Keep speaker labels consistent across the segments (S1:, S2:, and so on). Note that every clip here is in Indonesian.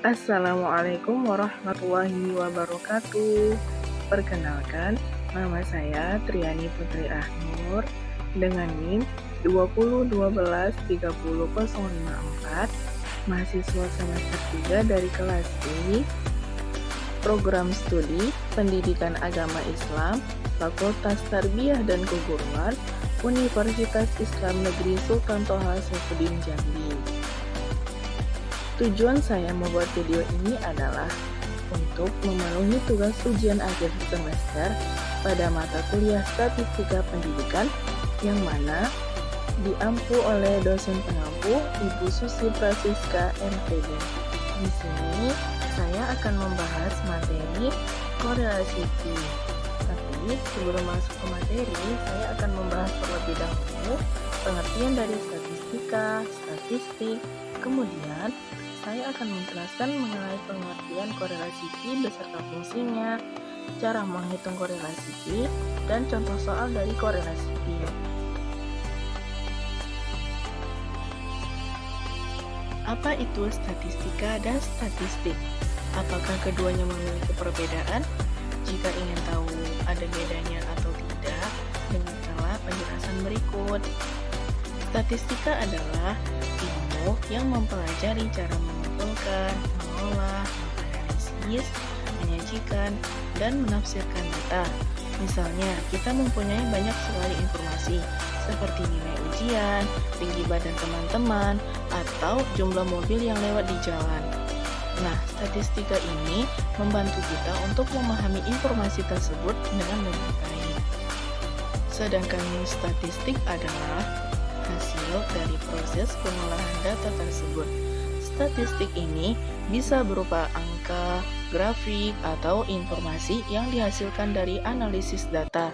S1: Assalamualaikum warahmatullahi wabarakatuh. Perkenalkan, nama saya Triani Putri Ahnur dengan NIM 201230054, mahasiswa semester 3 dari kelas D, program studi Pendidikan Agama Islam, Fakultas Tarbiyah dan Keguruan, Universitas Islam Negeri Sultan Toha Saifuddin Jambi. Tujuan saya membuat video ini adalah untuk memenuhi tugas ujian akhir semester pada mata kuliah Statistika Pendidikan yang mana diampu oleh dosen pengampu Ibu Susi Prasiska MPD. Di sini saya akan membahas materi korelasi Pi. Tapi sebelum masuk ke materi, saya akan membahas terlebih dahulu pengertian dari statistika, statistik, kemudian saya akan menjelaskan mengenai pengertian korelasi Pi beserta fungsinya, cara menghitung korelasi Pi, dan contoh soal dari korelasi Pi. Apa itu statistika dan statistik? Apakah keduanya memiliki perbedaan? Jika ingin tahu ada bedanya atau tidak, dengarkanlah penjelasan berikut. Statistika adalah ilmu yang mempelajari cara mengumpulkan, mengolah, menganalisis, menyajikan, dan menafsirkan data. Misalnya, kita mempunyai banyak sekali informasi, seperti nilai ujian, tinggi badan teman-teman, atau jumlah mobil yang lewat di jalan. Nah, statistika ini membantu kita untuk memahami informasi tersebut dengan lebih baik. Sedangkan statistik adalah hasil dari proses pengolahan data tersebut. Statistik ini bisa berupa angka, grafik, atau informasi yang dihasilkan dari analisis data.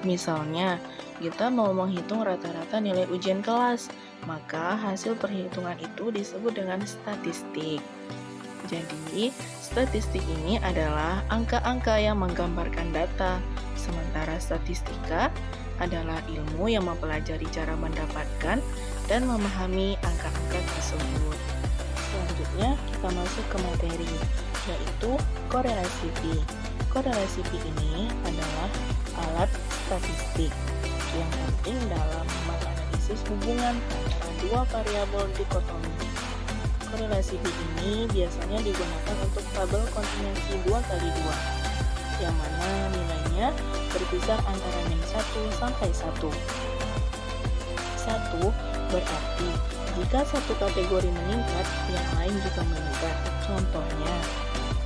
S1: Misalnya, kita mau menghitung rata-rata nilai ujian kelas, maka hasil perhitungan itu disebut dengan statistik. Jadi, statistik ini adalah angka-angka yang menggambarkan data, sementara statistika adalah ilmu yang mempelajari cara mendapatkan dan memahami angka-angka tersebut. Selanjutnya, kita masuk ke materi, yaitu korelasi Pi. Korelasi Pi ini adalah alat statistik yang penting dalam menganalisis hubungan antara dua variabel dikotomi. Korelasi Pi ini biasanya digunakan untuk tabel kontingensi 2x2, yang mana nilainya berkisar antara min 1 sampai 1. 1 berarti jika satu kategori meningkat, yang lain juga meningkat. Contohnya,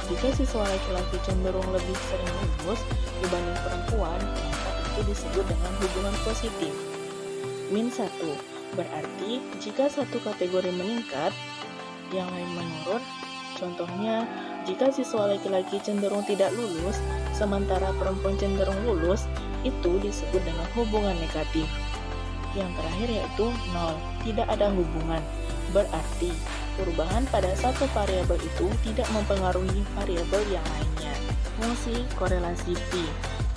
S1: jika siswa laki-laki cenderung lebih sering lulus dibanding perempuan, maka itu disebut dengan hubungan positif. Min 1 berarti jika satu kategori meningkat, yang lain menurun. Contohnya, jika siswa laki-laki cenderung tidak lulus, sementara perempuan cenderung lulus, itu disebut dengan hubungan negatif. Yang terakhir yaitu 0, tidak ada hubungan. Berarti, perubahan pada satu variabel itu tidak mempengaruhi variabel yang lainnya. Fungsi korelasi Pi.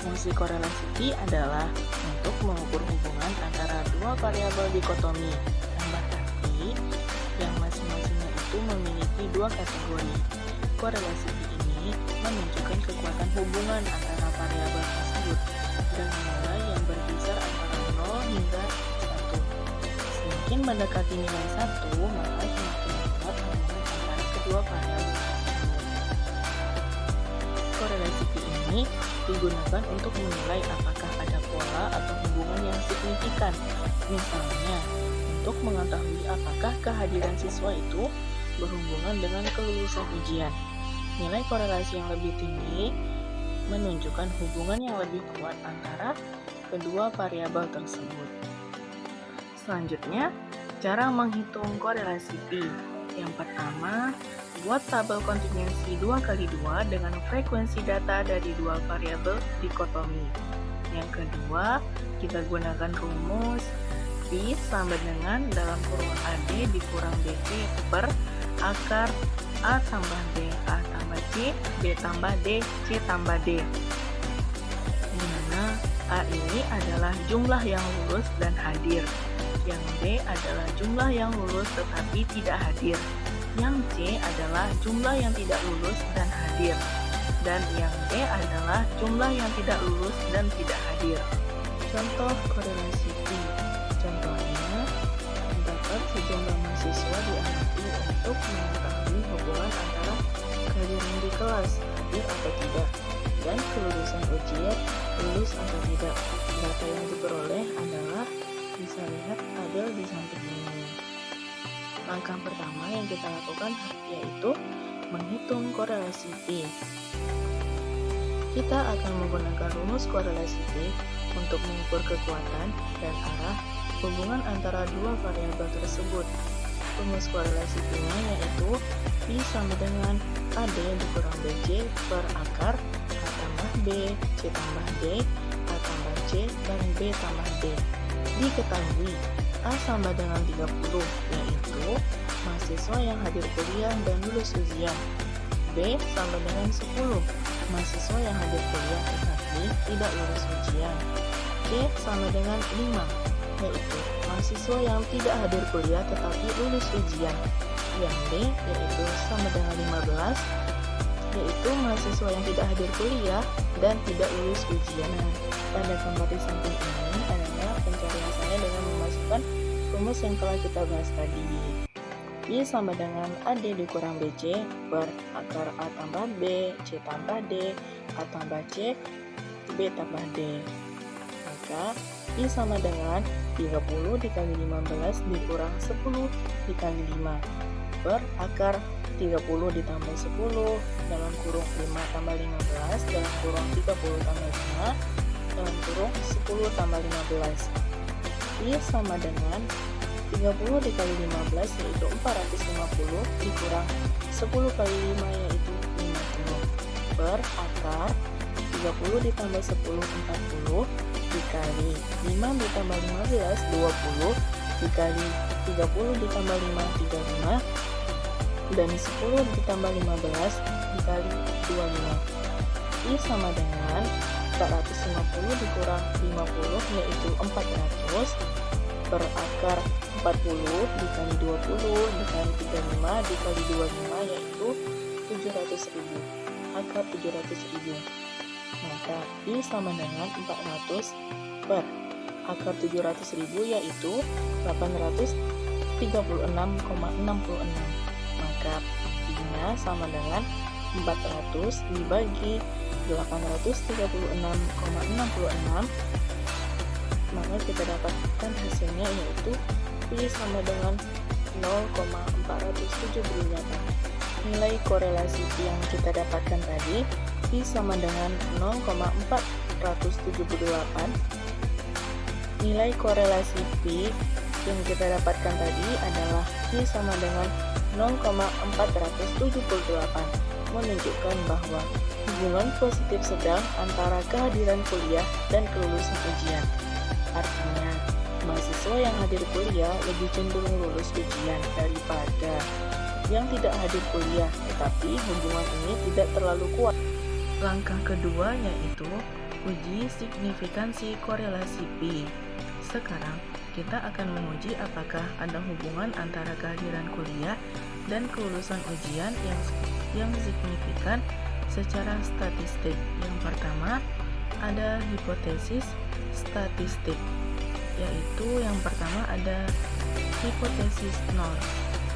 S1: Fungsi korelasi Pi adalah untuk mengukur hubungan antara dua variabel dikotomi, yang berarti yang masing-masingnya itu memiliki dua kategori. Korelasi Pi ini menunjukkan kekuatan hubungan antara variabel tersebut dengan nilai yang berkisar antara 0 hingga 1. Semakin mendekati nilai 1, maka semakin kuat hubungan antara kedua variabel tersebut. Korelasi Pi ini digunakan untuk menilai apakah ada pola atau hubungan yang signifikan. Misalnya, untuk mengetahui apakah kehadiran siswa itu berhubungan dengan kelulusan ujian. Nilai korelasi yang lebih tinggi menunjukkan hubungan yang lebih kuat antara kedua variabel tersebut. Selanjutnya, cara menghitung korelasi Pi. Yang pertama, buat tabel kontingensi 2x2 dengan frekuensi data dari dua variabel dikotomi. Yang kedua, kita gunakan rumus Pi sama dengan dalam kurungan AD dikurang DC per akar A tambah B, A tambah C, B tambah D, C tambah D. Di mana A ini adalah jumlah yang lulus dan hadir. Yang B adalah jumlah yang lulus tetapi tidak hadir. Yang C adalah jumlah yang tidak lulus dan hadir. Dan yang D adalah jumlah yang tidak lulus dan tidak hadir. Contoh korelasi Pi. Contohnya, terdapat sejumlah mahasiswa diamati untuk mengetahui hubungan antara kehadiran di kelas, hadir atau tidak, dan kelulusan ujian, lulus atau tidak. Data yang diperoleh adalah bisa lihat tabel di samping ini. Langkah pertama yang kita lakukan yaitu menghitung korelasi Pi. Kita akan menggunakan rumus korelasi Pi untuk mengukur kekuatan dan arah hubungan antara dua variabel tersebut. Rumus korelasi Pi-nya yaitu Pi sama dengan AD dikurang BC per akar A tambah B, C tambah D, A tambah C, dan B tambah D. Diketahui A sama dengan 30, yaitu mahasiswa yang hadir kuliah dan lulus ujian. B sama dengan 10, mahasiswa yang hadir kuliah tetapi tidak lulus ujian. C sama dengan 5, yaitu mahasiswa yang tidak hadir kuliah tetapi lulus ujian. Yang D yaitu sama dengan 15, yaitu mahasiswa yang tidak hadir kuliah dan tidak lulus ujian. Tanda gambar di samping ini adalah pencarian saya dengan memasukkan rumus yang telah kita bahas tadi. Pi sama dengan AD dikurang BC per akar A tambah B, C tambah D, A tambah C, B tambah D. Maka Pi sama dengan 30 dikali 15 dikurang 10 dikali 5 per akar 30 ditambah 10 dalam kurung 5 tambah 15 dalam kurung 30 tambah 5 dalam kurung 10 tambah 15. Pi sama dengan 30 dikali 15 yaitu 450 dikurang 10 kali 5 yaitu 50 per akar 30 ditambah 10 40 dikali 5 ditambah 15 20 dikali 30 ditambah 5 35 dan 10 ditambah 15 dikali 25. Pi sama dengan 450 dikurang 50 yaitu 400 per akar 40 dikali 20 dikali 35 dikali 25 yaitu 700.000, akar 700.000. Maka Pi sama dengan 400 per akar 700.000 yaitu 836,66. Maka Pi-nya sama dengan 400 dibagi 836,66, maka kita dapatkan hasilnya yaitu Pi sama dengan 0,478. Nilai korelasi Pi yang kita dapatkan tadi Pi sama dengan 0,478. Nilai korelasi Pi yang kita dapatkan tadi adalah Pi sama dengan 0,478, menunjukkan bahwa hubungan positif sedang antara kehadiran kuliah dan kelulusan ujian. Artinya, mahasiswa yang hadir kuliah lebih cenderung lulus ujian daripada yang tidak hadir kuliah, tetapi hubungan ini tidak terlalu kuat. Langkah kedua yaitu uji signifikansi korelasi Pi. Sekarang, kita akan menguji apakah ada hubungan antara kehadiran kuliah dan kelulusan ujian yang signifikan secara statistik. Yang pertama, ada hipotesis statistik, yaitu yang pertama ada hipotesis 0,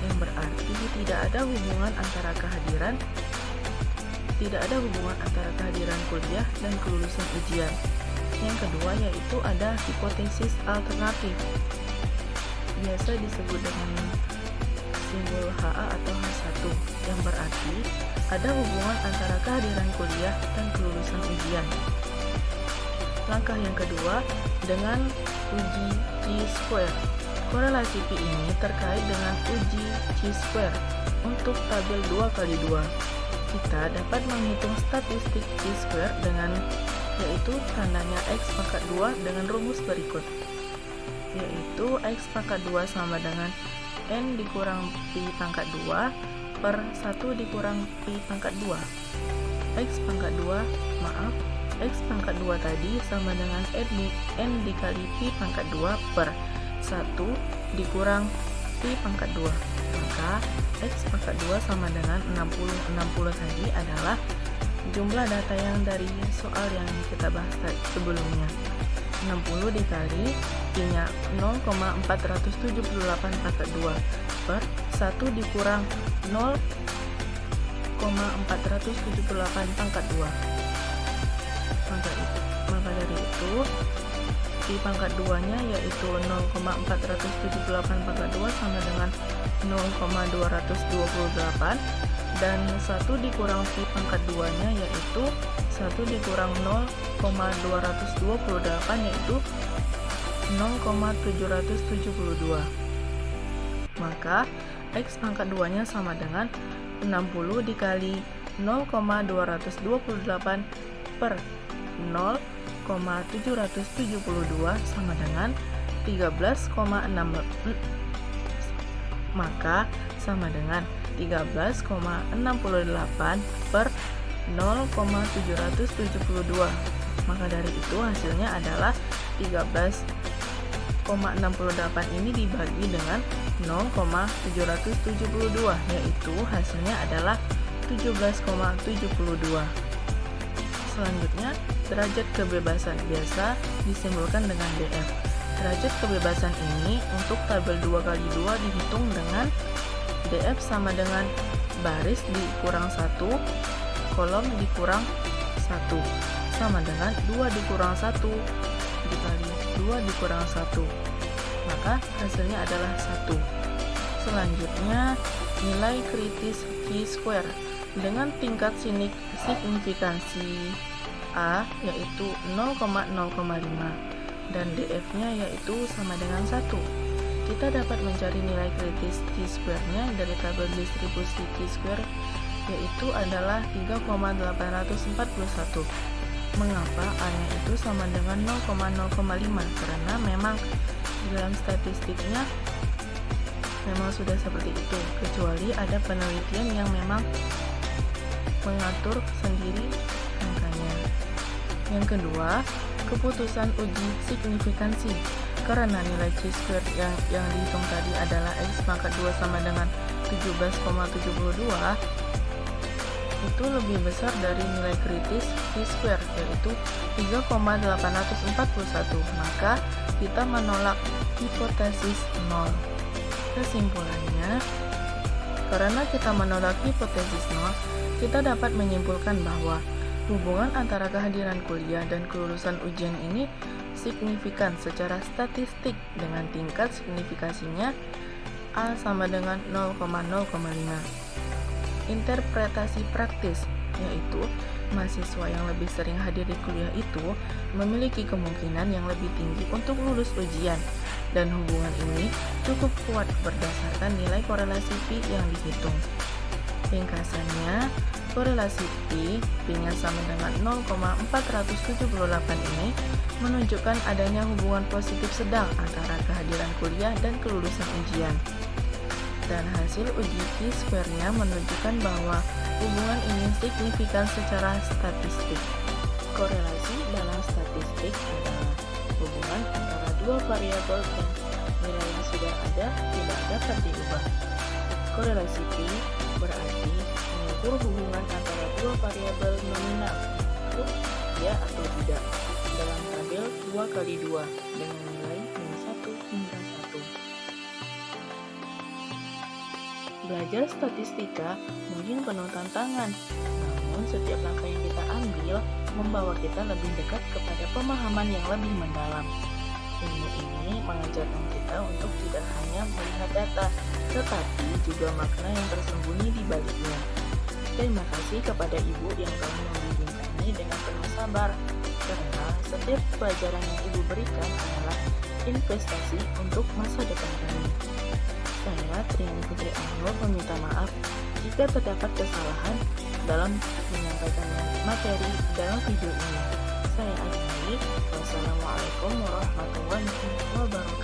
S1: yang berarti tidak ada hubungan antara kehadiran kuliah dan kelulusan ujian. Yang kedua yaitu ada hipotesis alternatif, biasa disebut dengan simbol HA atau H1, yang berarti ada hubungan antara kehadiran kuliah dan kelulusan ujian. Langkah yang kedua dengan uji chi-square. Korelasi Pi ini terkait dengan uji chi-square. Untuk tabel 2x2, kita dapat menghitung statistik chi-square dengan yaitu tandanya X pangkat 2 dengan rumus berikut, yaitu X pangkat 2 sama dengan N dikurang Pi pangkat 2 per 1 dikurang Pi pangkat 2. X pangkat 2 tadi sama dengan N dikali Pi pangkat 2 per 1 dikurang Pi pangkat 2. Maka X pangkat 2 sama dengan 60. 60 tadi adalah jumlah data yang dari soal yang kita bahas sebelumnya. 60 dikali Pi-nya 0,478 pangkat 2 per 1 dikurang 0,478 pangkat 2. Maka dari itu Pi pangkat 2-nya yaitu 0,478 pangkat 2 sama dengan 0,228, dan 1 dikurang Pi pangkat 2-nya yaitu 1 dikurang 0,228 yaitu 0,772. Maka X pangkat 2-nya sama dengan 60 dikali 0,228 per 0,772 sama dengan 13,6, maka sama dengan 13,68 per 0,772. Maka dari itu hasilnya adalah 13,68 ini dibagi dengan 0,772, yaitu hasilnya adalah 17,72. Selanjutnya, derajat kebebasan biasa disimbolkan dengan DF. Derajat kebebasan ini untuk tabel 2x2 dihitung dengan DF sama dengan baris dikurang 1, kolom dikurang 1, sama dengan 2 dikurang 1 dikali 2 dikurang 1. Maka hasilnya adalah 1. Selanjutnya, nilai kritis chi-square dengan tingkat signifikansi A yaitu 0,05 dan DF-nya yaitu sama dengan 1. Kita dapat mencari nilai kritis chi-square-nya dari tabel distribusi chi-square yaitu adalah 3,841. Mengapa A-nya itu sama dengan 0,05? Karena memang di dalam statistiknya memang sudah seperti itu, kecuali ada penelitian yang memang mengatur sendiri angkanya. Yang kedua, keputusan uji signifikansi. Karena nilai chi-square yang dihitung tadi adalah X pangkat 2 sama dengan 17,72, itu lebih besar dari nilai kritis chi-square yaitu 3,841. Maka kita menolak hipotesis 0. Kesimpulannya, karena kita menolak hipotesis 0, kita dapat menyimpulkan bahwa hubungan antara kehadiran kuliah dan kelulusan ujian ini signifikan secara statistik dengan tingkat signifikasinya A sama dengan 0,05. Interpretasi praktis, yaitu mahasiswa yang lebih sering hadir di kuliah itu memiliki kemungkinan yang lebih tinggi untuk lulus ujian, dan hubungan ini cukup kuat berdasarkan nilai korelasi Pi yang dihitung. Ringkasannya, korelasi Pi-nya sama dengan 0,478 ini menunjukkan adanya hubungan positif sedang antara kehadiran kuliah dan kelulusan ujian. Dan hasil uji chi-square-nya menunjukkan bahwa hubungan ini signifikan secara statistik. Korelasi dalam statistik adalah hubungan antara dua variabel dan nilai yang sudah ada tidak dapat diubah. Korelasi Pi berarti mengukur hubungan antara dua variabel nominal, yaitu ya atau tidak, dalam tabel 2x2 dengan nilai min 1 hingga 1. Belajar statistika mungkin penuh tantangan, namun setiap langkah yang kita ambil membawa kita lebih dekat kepada pemahaman yang lebih mendalam. Ilmu ini mengajarkan kita untuk tidak hanya melihat data, tetapi juga makna yang tersembunyi di baliknya. Terima kasih kepada Ibu yang telah membimbing kami dengan penuh sabar, karena setiap pelajaran yang Ibu berikan adalah investasi untuk masa depan kami. Saya, Triani Putri Anglo, meminta maaf jika terdapat kesalahan dalam menyampaikan materi dalam video ini. Saya akhiri. Wassalamualaikum warahmatullahi wabarakatuh.